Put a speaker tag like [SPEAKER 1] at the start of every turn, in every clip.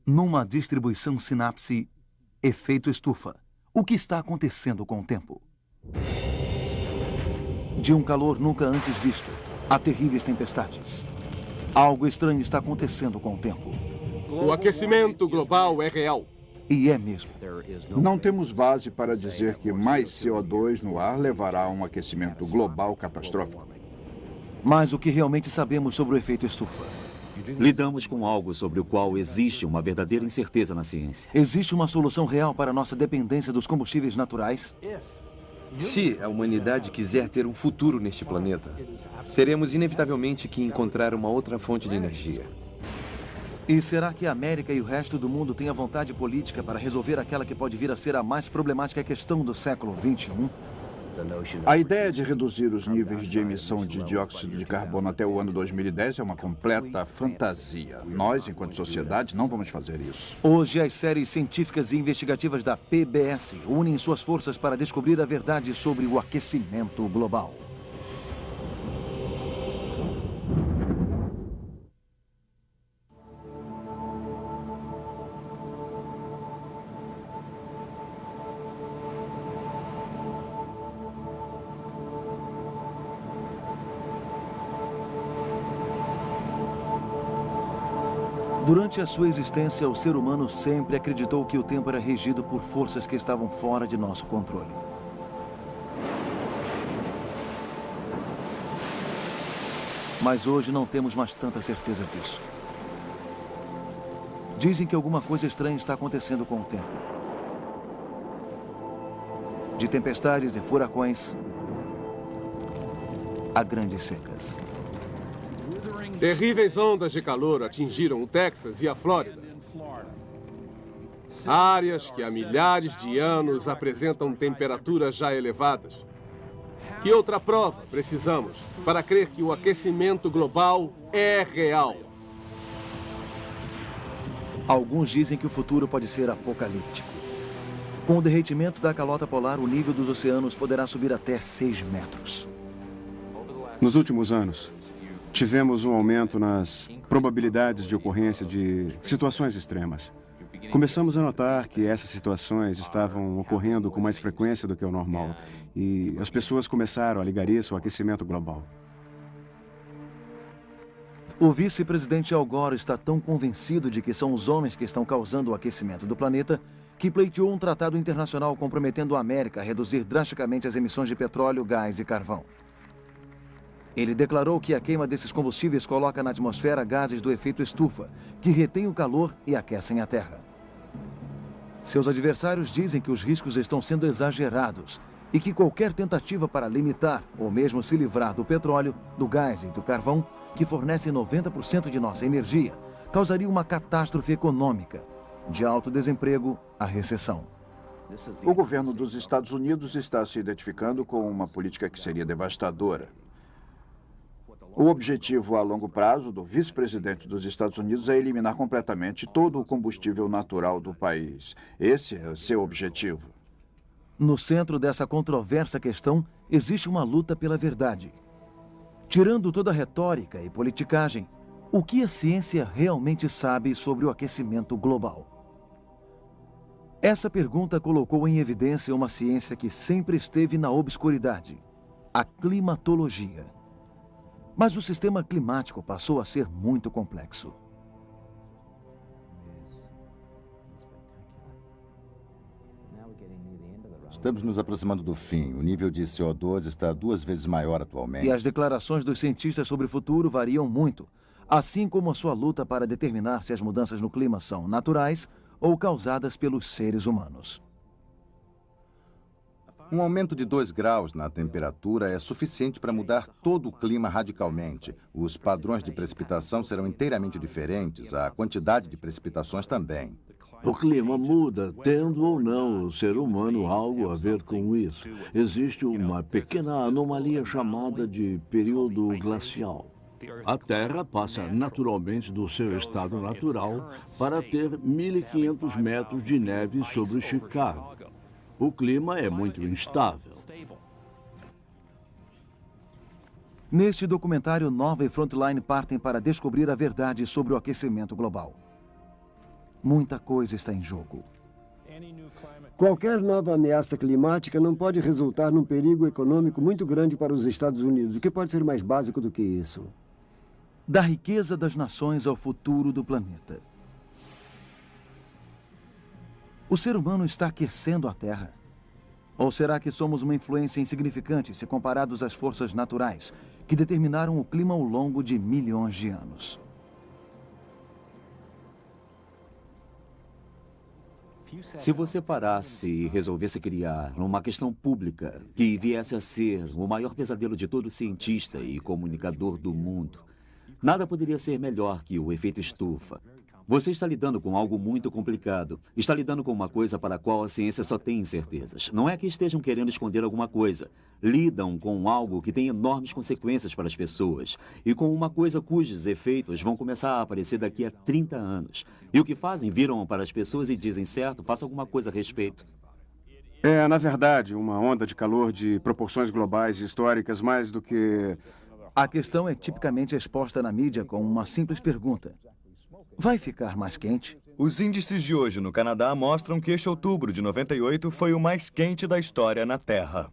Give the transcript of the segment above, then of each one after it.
[SPEAKER 1] Numa distribuição sinapse, efeito estufa. O que está acontecendo com o tempo? De um calor nunca antes visto, a terríveis tempestades. Algo estranho está acontecendo com o tempo.
[SPEAKER 2] O aquecimento global é real.
[SPEAKER 1] E é mesmo.
[SPEAKER 3] Não temos base para dizer que mais CO2 no ar levará a um aquecimento global catastrófico.
[SPEAKER 1] Mas o que realmente sabemos sobre o efeito estufa?
[SPEAKER 4] Lidamos com algo sobre o qual existe uma verdadeira incerteza na ciência.
[SPEAKER 1] Existe uma solução real para a nossa dependência dos combustíveis naturais?
[SPEAKER 5] Se a humanidade quiser ter um futuro neste planeta, teremos inevitavelmente que encontrar uma outra fonte de energia.
[SPEAKER 1] E será que a América e o resto do mundo têm a vontade política para resolver aquela que pode vir a ser a mais problemática questão do século XXI?
[SPEAKER 3] A ideia de reduzir os níveis de emissão de dióxido de carbono até o ano 2010 é uma completa fantasia. Nós, enquanto sociedade, não vamos fazer isso.
[SPEAKER 1] Hoje, as séries científicas e investigativas da PBS unem suas forças para descobrir a verdade sobre o aquecimento global. Durante a sua existência, o ser humano sempre acreditou que o tempo era regido por forças que estavam fora de nosso controle. Mas hoje não temos mais tanta certeza disso. Dizem que alguma coisa estranha está acontecendo com o tempo. De tempestades e furacões a grandes secas.
[SPEAKER 2] Terríveis ondas de calor atingiram o Texas e a Flórida. Áreas que há milhares de anos apresentam temperaturas já elevadas. Que outra prova precisamos para crer que o aquecimento global é real?
[SPEAKER 1] Alguns dizem que o futuro pode ser apocalíptico. Com o derretimento da calota polar, o nível dos oceanos poderá subir até 6 metros.
[SPEAKER 6] Nos últimos anos, tivemos um aumento nas probabilidades de ocorrência de situações extremas. Começamos a notar que essas situações estavam ocorrendo com mais frequência do que o normal. E as pessoas começaram a ligar isso ao aquecimento global.
[SPEAKER 1] O vice-presidente Al Gore está tão convencido de que são os homens que estão causando o aquecimento do planeta que pleiteou um tratado internacional comprometendo a América a reduzir drasticamente as emissões de petróleo, gás e carvão. Ele declarou que a queima desses combustíveis coloca na atmosfera gases do efeito estufa, que retêm o calor e aquecem a Terra. Seus adversários dizem que os riscos estão sendo exagerados e que qualquer tentativa para limitar ou mesmo se livrar do petróleo, do gás e do carvão, que fornecem 90% de nossa energia, causaria uma catástrofe econômica, de alto desemprego à recessão.
[SPEAKER 3] O governo dos Estados Unidos está se identificando com uma política que seria devastadora. O objetivo a longo prazo do vice-presidente dos Estados Unidos é eliminar completamente todo o combustível natural do país. Esse é o seu objetivo.
[SPEAKER 1] No centro dessa controversa questão, existe uma luta pela verdade. Tirando toda a retórica e politicagem, o que a ciência realmente sabe sobre o aquecimento global? Essa pergunta colocou em evidência uma ciência que sempre esteve na obscuridade: a climatologia. Mas o sistema climático passou a ser muito complexo.
[SPEAKER 7] Estamos nos aproximando do fim. O nível de CO2 está 2 vezes maior atualmente.
[SPEAKER 1] E as declarações dos cientistas sobre o futuro variam muito, assim como a sua luta para determinar se as mudanças no clima são naturais ou causadas pelos seres humanos.
[SPEAKER 7] Um aumento de 2 graus na temperatura é suficiente para mudar todo o clima radicalmente. Os padrões de precipitação serão inteiramente diferentes, a quantidade de precipitações também.
[SPEAKER 8] O clima muda, tendo ou não o ser humano algo a ver com isso. Existe uma pequena anomalia chamada de período glacial. A Terra passa naturalmente do seu estado natural para ter 1.500 metros de neve sobre Chicago. O clima é muito instável.
[SPEAKER 1] Neste documentário, Nova e Frontline partem para descobrir a verdade sobre o aquecimento global. Muita coisa está em jogo.
[SPEAKER 9] Qualquer nova ameaça climática não pode resultar num perigo econômico muito grande para os Estados Unidos. O que pode ser mais básico do que isso?
[SPEAKER 1] Da riqueza das nações ao futuro do planeta. O ser humano está aquecendo a Terra? Ou será que somos uma influência insignificante se comparados às forças naturais que determinaram o clima ao longo de milhões de anos?
[SPEAKER 4] Se você parasse e resolvesse criar uma questão pública que viesse a ser o maior pesadelo de todo cientista e comunicador do mundo, nada poderia ser melhor que o efeito estufa. Você está lidando com algo muito complicado. Está lidando com uma coisa para a qual a ciência só tem incertezas. Não é que estejam querendo esconder alguma coisa. Lidam com algo que tem enormes consequências para as pessoas e com uma coisa cujos efeitos vão começar a aparecer daqui a 30 anos. E o que fazem? Viram para as pessoas e dizem, certo, faça alguma coisa a respeito.
[SPEAKER 6] É, na verdade, uma onda de calor de proporções globais e históricas mais do que...
[SPEAKER 1] A questão é tipicamente exposta na mídia com uma simples pergunta. Vai ficar mais quente?
[SPEAKER 10] Os índices de hoje no Canadá mostram que este outubro de 98 foi o mais quente da história na Terra.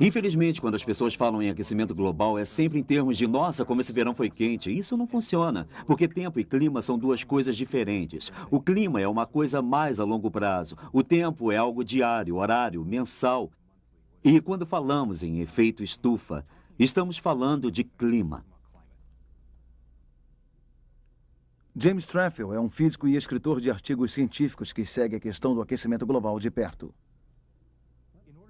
[SPEAKER 4] Infelizmente, quando as pessoas falam em aquecimento global, é sempre em termos de, nossa, como esse verão foi quente. Isso não funciona, porque tempo e clima são duas coisas diferentes. O clima é uma coisa mais a longo prazo. O tempo é algo diário, horário, mensal. E quando falamos em efeito estufa, estamos falando de clima.
[SPEAKER 1] James Traffel é um físico e escritor de artigos científicos que segue a questão do aquecimento global de perto.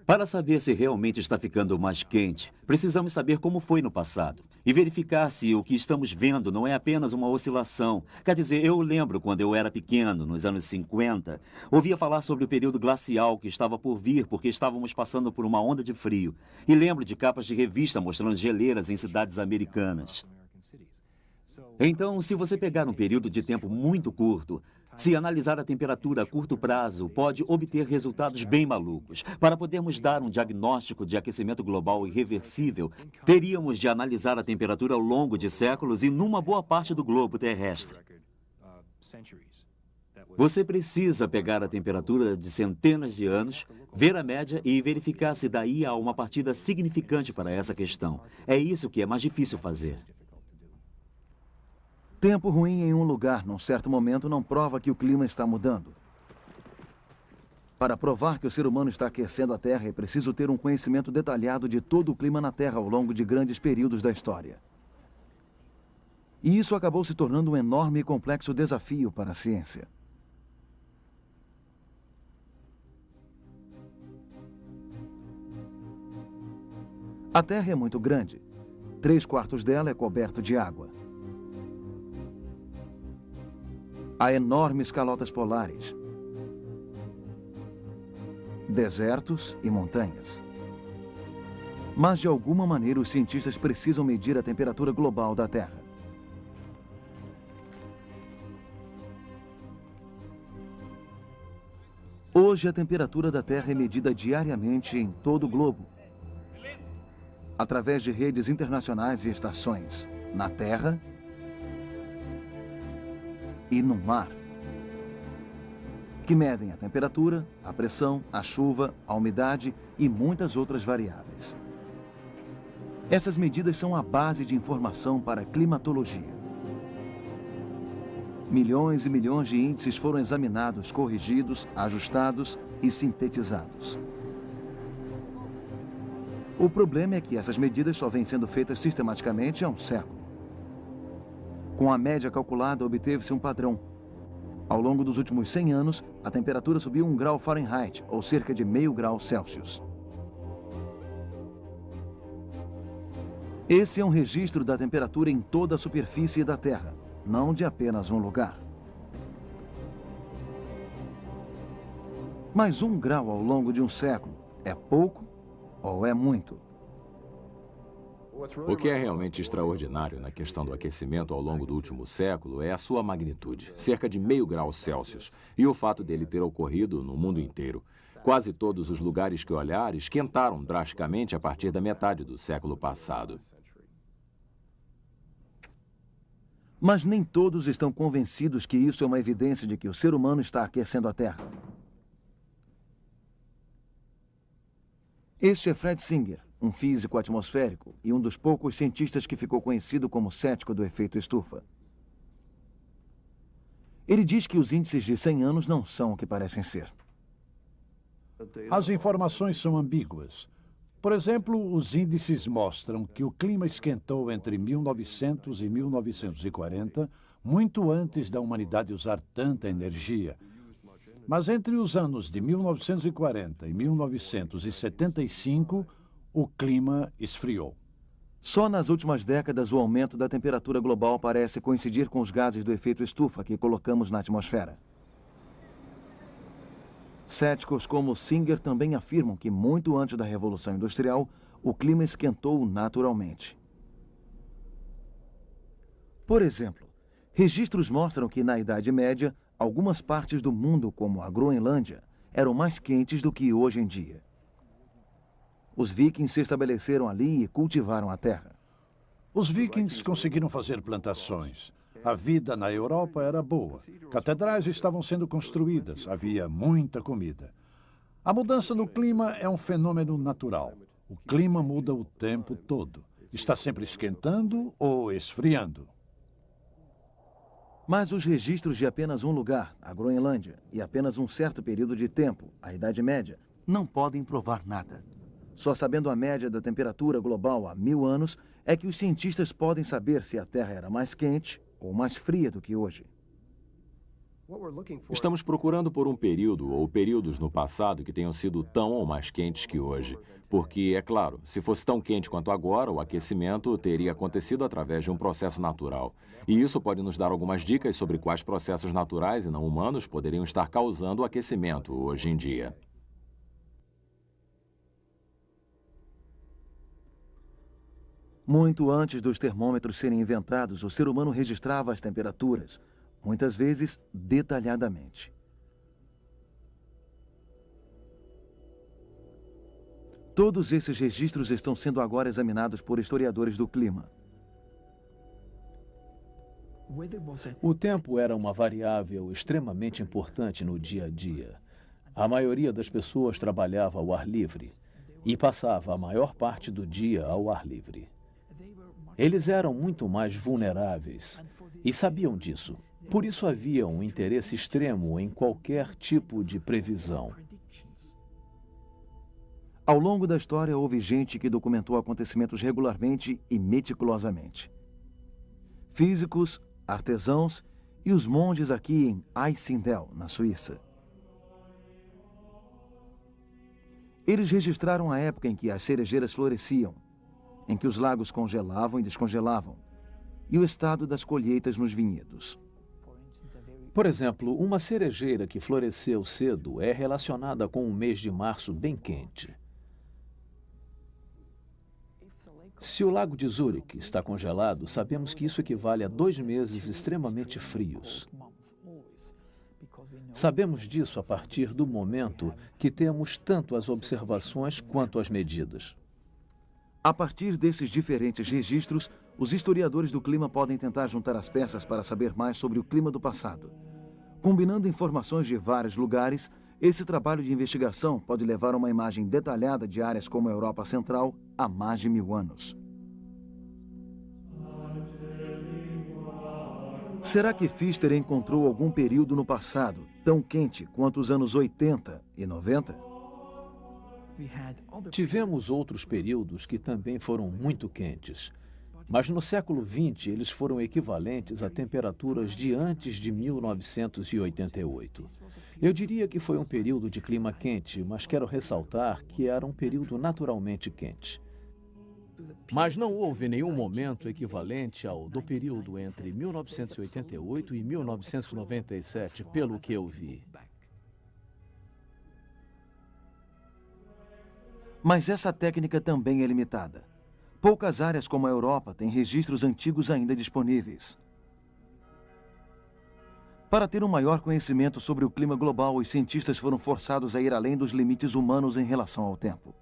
[SPEAKER 4] Para saber se realmente está ficando mais quente, precisamos saber como foi no passado e verificar se o que estamos vendo não é apenas uma oscilação. Quer dizer, eu lembro quando eu era pequeno, nos anos 50, ouvia falar sobre o período glacial que estava por vir porque estávamos passando por uma onda de frio. E lembro de capas de revista mostrando geleiras em cidades americanas. Então, se você pegar um período de tempo muito curto, se analisar a temperatura a curto prazo, pode obter resultados bem malucos. Para podermos dar um diagnóstico de aquecimento global irreversível, teríamos de analisar a temperatura ao longo de séculos e numa boa parte do globo terrestre. Você precisa pegar a temperatura de centenas de anos, ver a média e verificar se daí há uma partida significante para essa questão. É isso que é mais difícil fazer.
[SPEAKER 1] Tempo ruim em um lugar, num certo momento, não prova que o clima está mudando. Para provar que o ser humano está aquecendo a Terra, é preciso ter um conhecimento detalhado de todo o clima na Terra ao longo de grandes períodos da história. E isso acabou se tornando um enorme e complexo desafio para a ciência. A Terra é muito grande. 3/4 dela é coberto de água. Há enormes calotas polares, desertos e montanhas. Mas, de alguma maneira, os cientistas precisam medir a temperatura global da Terra. Hoje, a temperatura da Terra é medida diariamente em todo o globo, através de redes internacionais e estações, na Terra e no mar, que medem a temperatura, a pressão, a chuva, a umidade e muitas outras variáveis. Essas medidas são a base de informação para a climatologia. Milhões e milhões de índices foram examinados, corrigidos, ajustados e sintetizados. O problema é que essas medidas só vêm sendo feitas sistematicamente há um século. Com a média calculada, obteve-se um padrão. Ao longo dos últimos 100 anos, a temperatura subiu 1 grau Fahrenheit, ou cerca de meio grau Celsius. Esse é um registro da temperatura em toda a superfície da Terra, não de apenas um lugar. Mas 1 grau ao longo de um século é pouco ou é muito?
[SPEAKER 11] O que é realmente extraordinário na questão do aquecimento ao longo do último século é a sua magnitude, cerca de meio grau Celsius, e o fato dele ter ocorrido no mundo inteiro. Quase todos os lugares que olhar esquentaram drasticamente a partir da metade do século passado.
[SPEAKER 1] Mas nem todos estão convencidos que isso é uma evidência de que o ser humano está aquecendo a Terra. Este é Fred Singer, um físico atmosférico e um dos poucos cientistas que ficou conhecido como cético do efeito estufa. Ele diz que os índices de 100 anos não são o que parecem ser.
[SPEAKER 12] As informações são ambíguas. Por exemplo, os índices mostram que o clima esquentou entre 1900 e 1940, muito antes da humanidade usar tanta energia. Mas entre os anos de 1940 e 1975, o clima esfriou.
[SPEAKER 1] Só nas últimas décadas, o aumento da temperatura global parece coincidir com os gases do efeito estufa que colocamos na atmosfera. Céticos como Singer também afirmam que, muito antes da Revolução Industrial, o clima esquentou naturalmente. Por exemplo, registros mostram que, na Idade Média, algumas partes do mundo, como a Groenlândia, eram mais quentes do que hoje em dia. Os vikings se estabeleceram ali e cultivaram a terra.
[SPEAKER 12] Os vikings conseguiram fazer plantações. A vida na Europa era boa. Catedrais estavam sendo construídas, havia muita comida. A mudança no clima é um fenômeno natural. O clima muda o tempo todo. Está sempre esquentando ou esfriando.
[SPEAKER 1] Mas os registros de apenas um lugar, a Groenlândia, e apenas um certo período de tempo, a Idade Média, não podem provar nada. Só sabendo a média da temperatura global há 1000 anos é que os cientistas podem saber se a Terra era mais quente ou mais fria do que hoje.
[SPEAKER 11] Estamos procurando por um período ou períodos no passado que tenham sido tão ou mais quentes que hoje. Porque, é claro, se fosse tão quente quanto agora, o aquecimento teria acontecido através de um processo natural. E isso pode nos dar algumas dicas sobre quais processos naturais e não humanos poderiam estar causando o aquecimento hoje em dia.
[SPEAKER 1] Muito antes dos termômetros serem inventados, o ser humano registrava as temperaturas, muitas vezes detalhadamente. Todos esses registros estão sendo agora examinados por historiadores do clima.
[SPEAKER 13] O tempo era uma variável extremamente importante no dia a dia. A maioria das pessoas trabalhava ao ar livre e passava a maior parte do dia ao ar livre. Eles eram muito mais vulneráveis e sabiam disso. Por isso havia um interesse extremo em qualquer tipo de previsão.
[SPEAKER 1] Ao longo da história, houve gente que documentou acontecimentos regularmente e meticulosamente. Físicos, artesãos e os monges aqui em Eissendel, na Suíça. Eles registraram a época em que as cerejeiras floresciam, em que os lagos congelavam e descongelavam, e o estado das colheitas nos vinhedos.
[SPEAKER 13] Por exemplo, uma cerejeira que floresceu cedo é relacionada com um mês de março bem quente. Se o lago de Zurique está congelado, sabemos que isso equivale a 2 meses extremamente frios. Sabemos disso a partir do momento que temos tanto as observações quanto as medidas.
[SPEAKER 1] A partir desses diferentes registros, os historiadores do clima podem tentar juntar as peças para saber mais sobre o clima do passado. Combinando informações de vários lugares, esse trabalho de investigação pode levar a uma imagem detalhada de áreas como a Europa Central há mais de 1000 anos. Será que Pfister encontrou algum período no passado tão quente quanto os anos 80 e 90?
[SPEAKER 13] Tivemos outros períodos que também foram muito quentes, mas no século XX eles foram equivalentes a temperaturas de antes de 1988. Eu diria que foi um período de clima quente, mas quero ressaltar que era um período naturalmente quente. Mas não houve nenhum momento equivalente ao do período entre 1988 e 1997, pelo que eu vi.
[SPEAKER 1] Mas essa técnica também é limitada. Poucas áreas como a Europa têm registros antigos ainda disponíveis. Para ter um maior conhecimento sobre o clima global, os cientistas foram forçados a ir além dos limites humanos em relação ao tempo.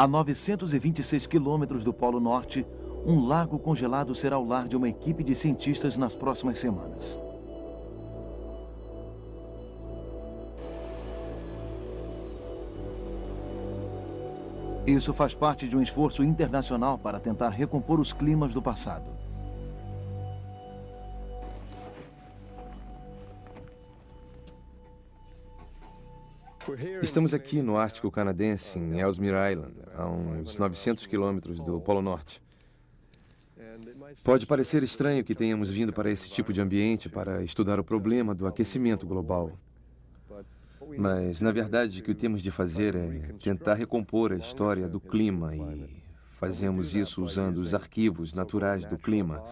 [SPEAKER 1] A 926 quilômetros do Polo Norte, um lago congelado será o lar de uma equipe de cientistas nas próximas semanas. Isso faz parte de um esforço internacional para tentar recompor os climas do passado.
[SPEAKER 5] Estamos aqui no Ártico Canadense, em Ellesmere Island, a uns 900 quilômetros do Polo Norte. Pode parecer estranho que tenhamos vindo para esse tipo de ambiente para estudar o problema do aquecimento global. Mas, na verdade, o que temos de fazer é tentar recompor a história do clima e fazemos isso usando os arquivos naturais do clima,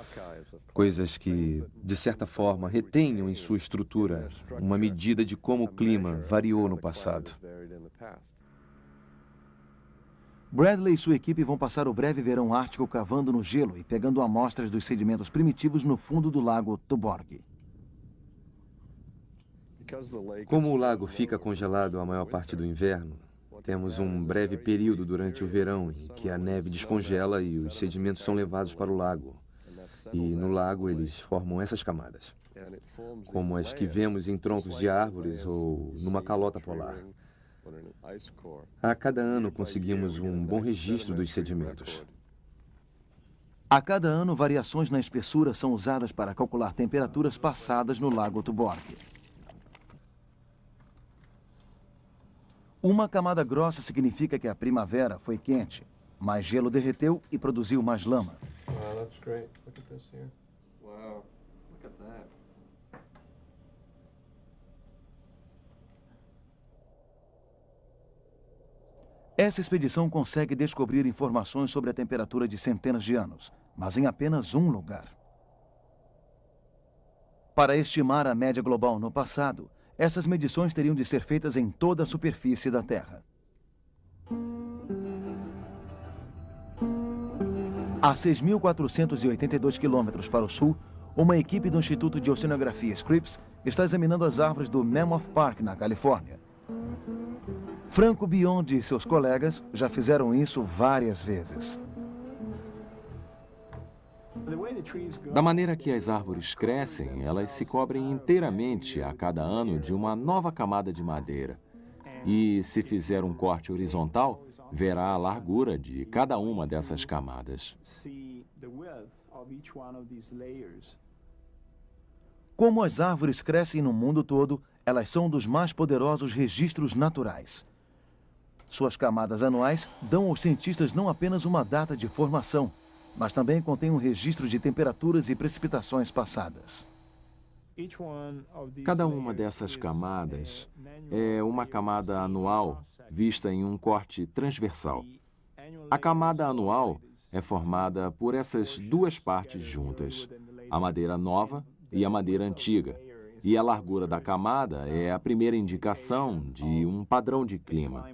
[SPEAKER 5] coisas que, de certa forma, retenham em sua estrutura uma medida de como o clima variou no passado.
[SPEAKER 1] Bradley e sua equipe vão passar o breve verão ártico cavando no gelo e pegando amostras dos sedimentos primitivos no fundo do lago Tuborg.
[SPEAKER 5] Como o lago fica congelado a maior parte do inverno, temos um breve período durante o verão em que a neve descongela e os sedimentos são levados para o lago. E no lago eles formam essas camadas, como as que vemos em troncos de árvores ou numa calota polar. A cada ano conseguimos um bom registro dos sedimentos.
[SPEAKER 1] A cada ano, variações na espessura são usadas para calcular temperaturas passadas no lago Tuborg. Uma camada grossa significa que a primavera foi quente, mais gelo derreteu e produziu mais lama. Essa expedição consegue descobrir informações sobre a temperatura de centenas de anos, mas em apenas um lugar. Para estimar a média global no passado, essas medições teriam de ser feitas em toda a superfície da Terra. A 6.482 quilômetros para o sul, uma equipe do Instituto de Oceanografia Scripps está examinando as árvores do Mammoth Park, na Califórnia. Franco Biondi e seus colegas já fizeram isso várias vezes.
[SPEAKER 11] Da maneira que as árvores crescem, elas se cobrem inteiramente a cada ano de uma nova camada de madeira. E, se fizer um corte horizontal, verá a largura de cada uma dessas camadas.
[SPEAKER 1] Como as árvores crescem no mundo todo, elas são um dos mais poderosos registros naturais. Suas camadas anuais dão aos cientistas não apenas uma data de formação, mas também contém um registro de temperaturas e precipitações passadas.
[SPEAKER 11] Cada uma dessas camadas é uma camada anual vista em um corte transversal. A camada anual é formada por essas duas partes juntas, a madeira nova e a madeira antiga, e a largura da camada é a primeira indicação de um padrão de clima.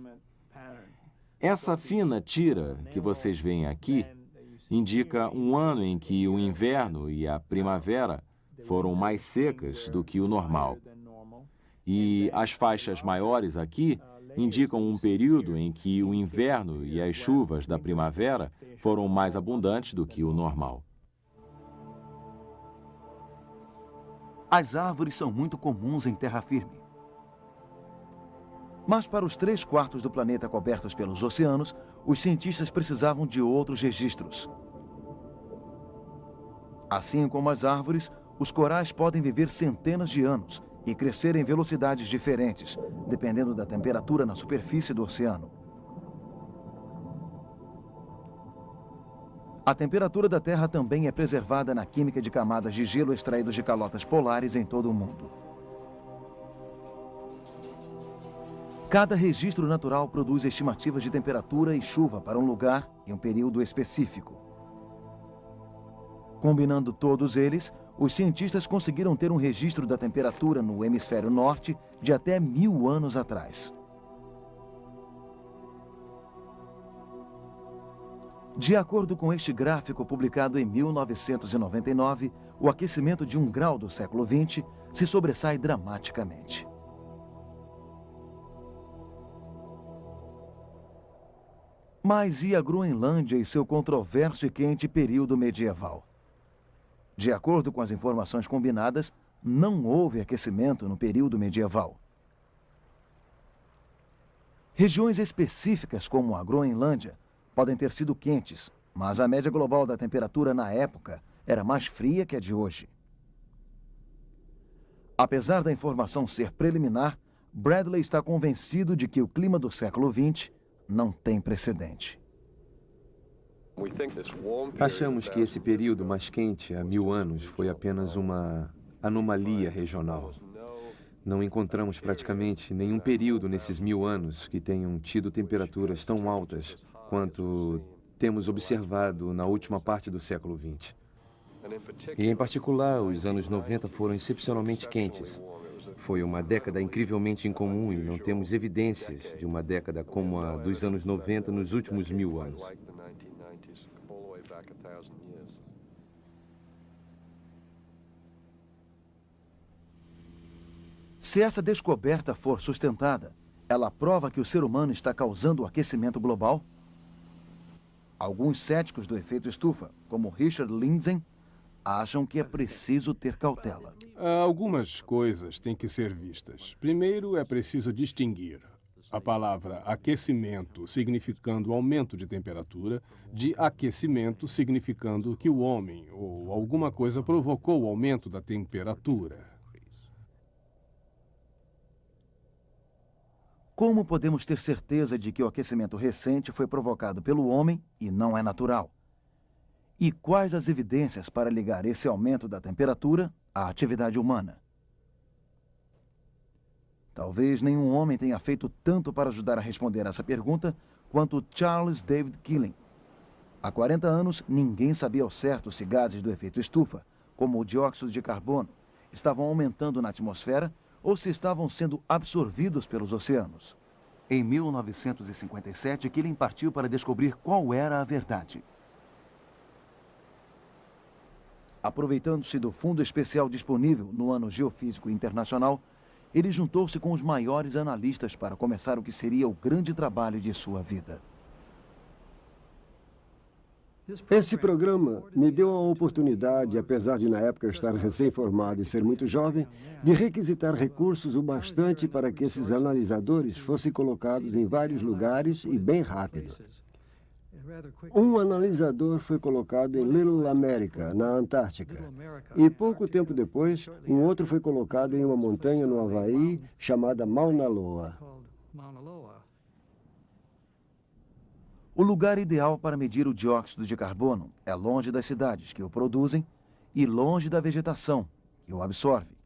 [SPEAKER 11] Essa fina tira que vocês veem aqui indica um ano em que o inverno e a primavera foram mais secas do que o normal. E as faixas maiores aqui indicam um período em que o inverno e as chuvas da primavera foram mais abundantes do que o normal.
[SPEAKER 1] As árvores são muito comuns em terra firme. Mas para os 3/4 do planeta cobertos pelos oceanos, os cientistas precisavam de outros registros. Assim como as árvores, os corais podem viver centenas de anos e crescer em velocidades diferentes, dependendo da temperatura na superfície do oceano. A temperatura da Terra também é preservada na química de camadas de gelo extraídos de calotas polares em todo o mundo. Cada registro natural produz estimativas de temperatura e chuva para um lugar e um período específico. Combinando todos eles, os cientistas conseguiram ter um registro da temperatura no hemisfério norte de até 1000 anos atrás. De acordo com este gráfico publicado em 1999, o aquecimento de 1 grau do século XX se sobressai dramaticamente. Mas e a Groenlândia e seu controverso e quente período medieval? De acordo com as informações combinadas, não houve aquecimento no período medieval. Regiões específicas, como a Groenlândia, podem ter sido quentes, mas a média global da temperatura na época era mais fria que a de hoje. Apesar da informação ser preliminar, Bradley está convencido de que o clima do século XX não tem precedente.
[SPEAKER 5] Achamos que esse período mais quente, há 1000 anos, foi apenas uma anomalia regional. Não encontramos praticamente nenhum período nesses 1000 anos que tenham tido temperaturas tão altas quanto temos observado na última parte do século XX. E, em particular, os anos 90 foram excepcionalmente quentes. Foi uma década incrivelmente incomum e não temos evidências de uma década como a dos anos 90 nos últimos 1000 anos.
[SPEAKER 1] Se essa descoberta for sustentada, ela prova que o ser humano está causando o aquecimento global? Alguns céticos do efeito estufa, como Richard Lindsay, acham que é preciso ter cautela.
[SPEAKER 2] Algumas coisas têm que ser vistas. Primeiro, é preciso distinguir a palavra aquecimento, significando aumento de temperatura, de aquecimento, significando que o homem ou alguma coisa provocou o aumento da temperatura.
[SPEAKER 1] Como podemos ter certeza de que o aquecimento recente foi provocado pelo homem e não é natural? E quais as evidências para ligar esse aumento da temperatura à atividade humana? Talvez nenhum homem tenha feito tanto para ajudar a responder essa pergunta quanto Charles David Keeling. Há 40 anos, ninguém sabia ao certo se gases do efeito estufa, como o dióxido de carbono, estavam aumentando na atmosfera ou se estavam sendo absorvidos pelos oceanos. Em 1957, Keeling partiu para descobrir qual era a verdade. Aproveitando-se do fundo especial disponível no Ano Geofísico Internacional, ele juntou-se com os maiores analistas para começar o que seria o grande trabalho de sua vida.
[SPEAKER 9] Esse programa me deu a oportunidade, apesar de na época estar recém-formado e ser muito jovem, de requisitar recursos o bastante para que esses analisadores fossem colocados em vários lugares e bem rápido. Um analisador foi colocado em Little America, na Antártica, e pouco tempo depois, um outro foi colocado em uma montanha no Havaí chamada Mauna Loa.
[SPEAKER 1] O lugar ideal para medir o dióxido de carbono é longe das cidades que o produzem e longe da vegetação que o absorve.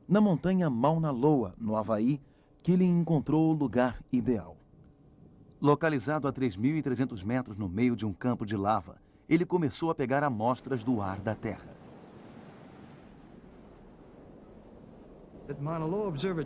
[SPEAKER 1] Na montanha Mauna Loa, no Havaí, Keeling encontrou o lugar ideal. Localizado a 3.300 metros no meio de um campo de lava, ele começou a pegar amostras do ar da Terra.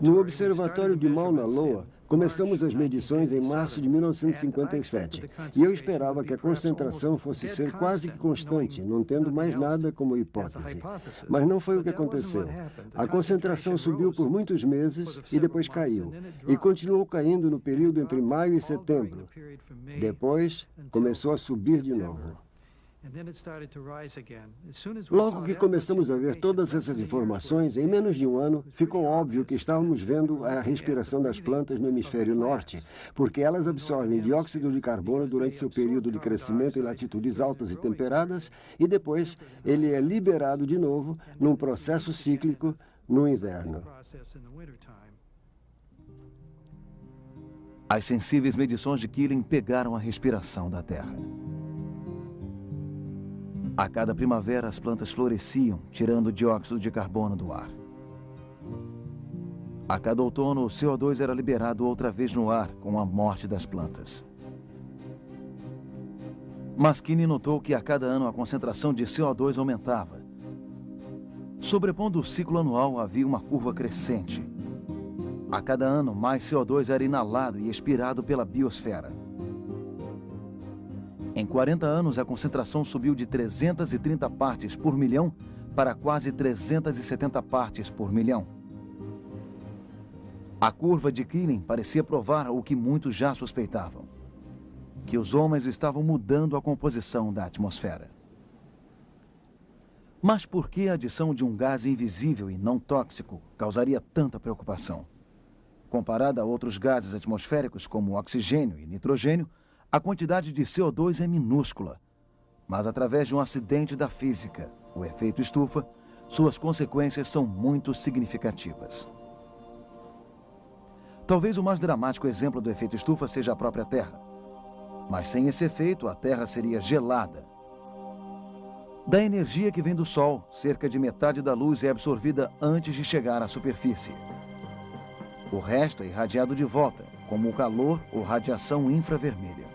[SPEAKER 9] No observatório de Mauna Loa, começamos as medições em março de 1957 e eu esperava que a concentração fosse ser quase que constante, não tendo mais nada como hipótese. Mas não foi o que aconteceu. A concentração subiu por muitos meses e depois caiu. E continuou caindo no período entre maio e setembro. Depois, começou a subir de novo. Logo que começamos a ver todas essas informações, em menos de um ano, ficou óbvio que estávamos vendo a respiração das plantas no hemisfério norte, porque elas absorvem dióxido de carbono durante seu período de crescimento em latitudes altas e temperadas, e depois ele é liberado de novo num processo cíclico no inverno.
[SPEAKER 1] As sensíveis medições de Keeling pegaram a respiração da Terra. A cada primavera, as plantas floresciam, tirando o dióxido de carbono do ar. A cada outono, o CO2 era liberado outra vez no ar, com a morte das plantas. Mas Keeling notou que a cada ano a concentração de CO2 aumentava. Sobrepondo o ciclo anual, havia uma curva crescente. A cada ano, mais CO2 era inalado e expirado pela biosfera. Em 40 anos, a concentração subiu de 330 partes por milhão para quase 370 partes por milhão. A curva de Keeling parecia provar o que muitos já suspeitavam, que os homens estavam mudando a composição da atmosfera. Mas por que a adição de um gás invisível e não tóxico causaria tanta preocupação? Comparada a outros gases atmosféricos como oxigênio e nitrogênio, a quantidade de CO2 é minúscula. Mas através de um acidente da física, o efeito estufa, suas consequências são muito significativas. Talvez o mais dramático exemplo do efeito estufa seja a própria Terra. Mas sem esse efeito, a Terra seria gelada. Da energia que vem do Sol, cerca de metade da luz é absorvida antes de chegar à superfície. O resto é irradiado de volta, como o calor ou radiação infravermelha.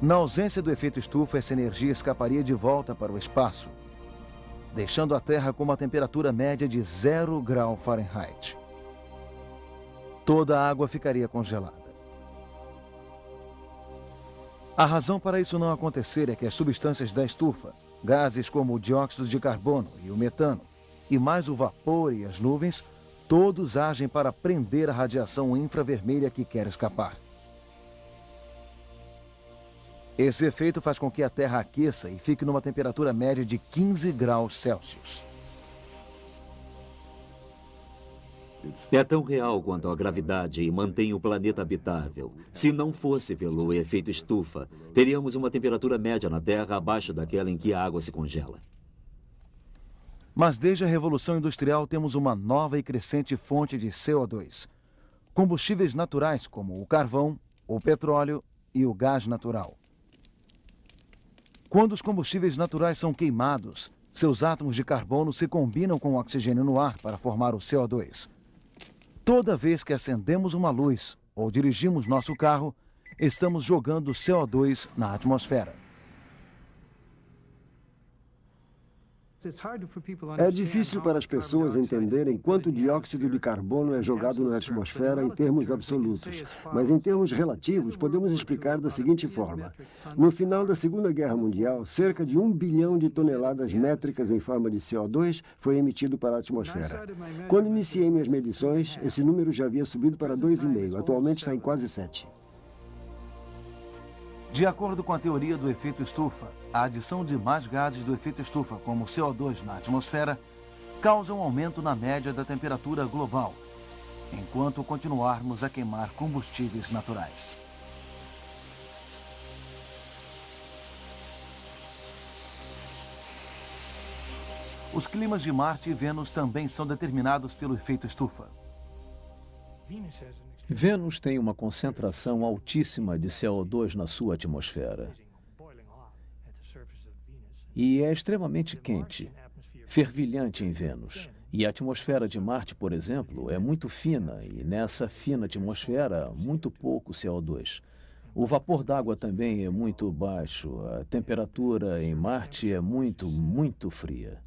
[SPEAKER 1] Na ausência do efeito estufa, essa energia escaparia de volta para o espaço, deixando a Terra com uma temperatura média de 0 grau Fahrenheit. Toda a água ficaria congelada. A razão para isso não acontecer é que as substâncias da estufa, gases como o dióxido de carbono e o metano, e mais o vapor e as nuvens, todos agem para prender a radiação infravermelha que quer escapar. Esse efeito faz com que a Terra aqueça e fique numa temperatura média de 15 graus Celsius.
[SPEAKER 4] É tão real quanto a gravidade e mantém o planeta habitável. Se não fosse pelo efeito estufa, teríamos uma temperatura média na Terra abaixo daquela em que a água se congela.
[SPEAKER 1] Mas desde a Revolução Industrial temos uma nova e crescente fonte de CO2. Combustíveis naturais como o carvão, o petróleo e o gás natural. Quando os combustíveis naturais são queimados, seus átomos de carbono se combinam com o oxigênio no ar para formar o CO2. Toda vez que acendemos uma luz ou dirigimos nosso carro, estamos jogando CO2 na atmosfera.
[SPEAKER 9] É difícil para as pessoas entenderem quanto dióxido de carbono é jogado na atmosfera em termos absolutos, mas em termos relativos podemos explicar da seguinte forma. No final da Segunda Guerra Mundial, cerca de 1 bilhão de toneladas métricas em forma de CO2 foi emitido para a atmosfera. Quando iniciei minhas medições, esse número já havia subido para 2,5, atualmente está em quase 7.
[SPEAKER 1] De acordo com a teoria do efeito estufa, a adição de mais gases do efeito estufa, como o CO2 na atmosfera, causa um aumento na média da temperatura global, enquanto continuarmos a queimar combustíveis naturais. Os climas de Marte e Vênus também são determinados pelo efeito estufa.
[SPEAKER 13] Vênus tem uma concentração altíssima de CO2 na sua atmosfera. E é extremamente quente, fervilhante em Vênus. E a atmosfera de Marte, por exemplo, é muito fina e nessa fina atmosfera, muito pouco CO2. O vapor d'água também é muito baixo. A temperatura em Marte é muito, muito fria.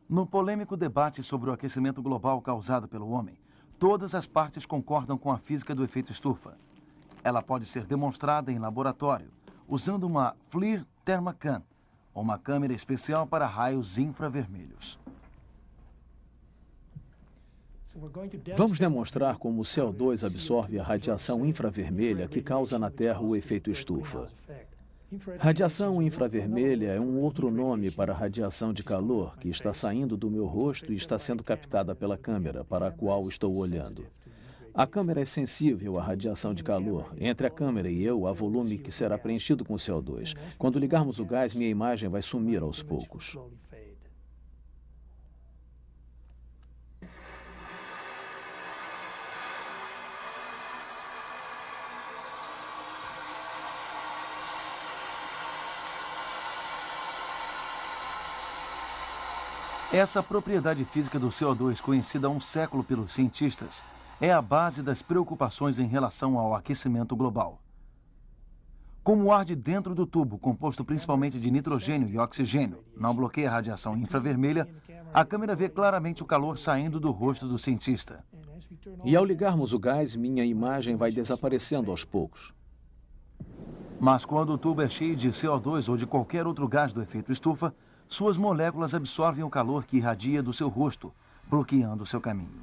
[SPEAKER 1] No polêmico debate sobre o aquecimento global causado pelo homem, todas as partes concordam com a física do efeito estufa. Ela pode ser demonstrada em laboratório, usando uma FLIR Thermacan, uma câmera especial para raios infravermelhos.
[SPEAKER 13] Vamos demonstrar como o CO2 absorve a radiação infravermelha que causa na Terra o efeito estufa. Radiação infravermelha é um outro nome para a radiação de calor que está saindo do meu rosto e está sendo captada pela câmera para a qual estou olhando. A câmera é sensível à radiação de calor. Entre a câmera e eu, há volume que será preenchido com CO2. Quando ligarmos o gás, minha imagem vai sumir aos poucos.
[SPEAKER 1] Essa propriedade física do CO2, conhecida há um século pelos cientistas, é a base das preocupações em relação ao aquecimento global. Como o ar de dentro do tubo, composto principalmente de nitrogênio e oxigênio, não bloqueia a radiação infravermelha, a câmera vê claramente o calor saindo do rosto do cientista.
[SPEAKER 13] E ao ligarmos o gás, minha imagem vai desaparecendo aos poucos.
[SPEAKER 1] Mas quando o tubo é cheio de CO2 ou de qualquer outro gás do efeito estufa, suas moléculas absorvem o calor que irradia do seu rosto, bloqueando seu caminho.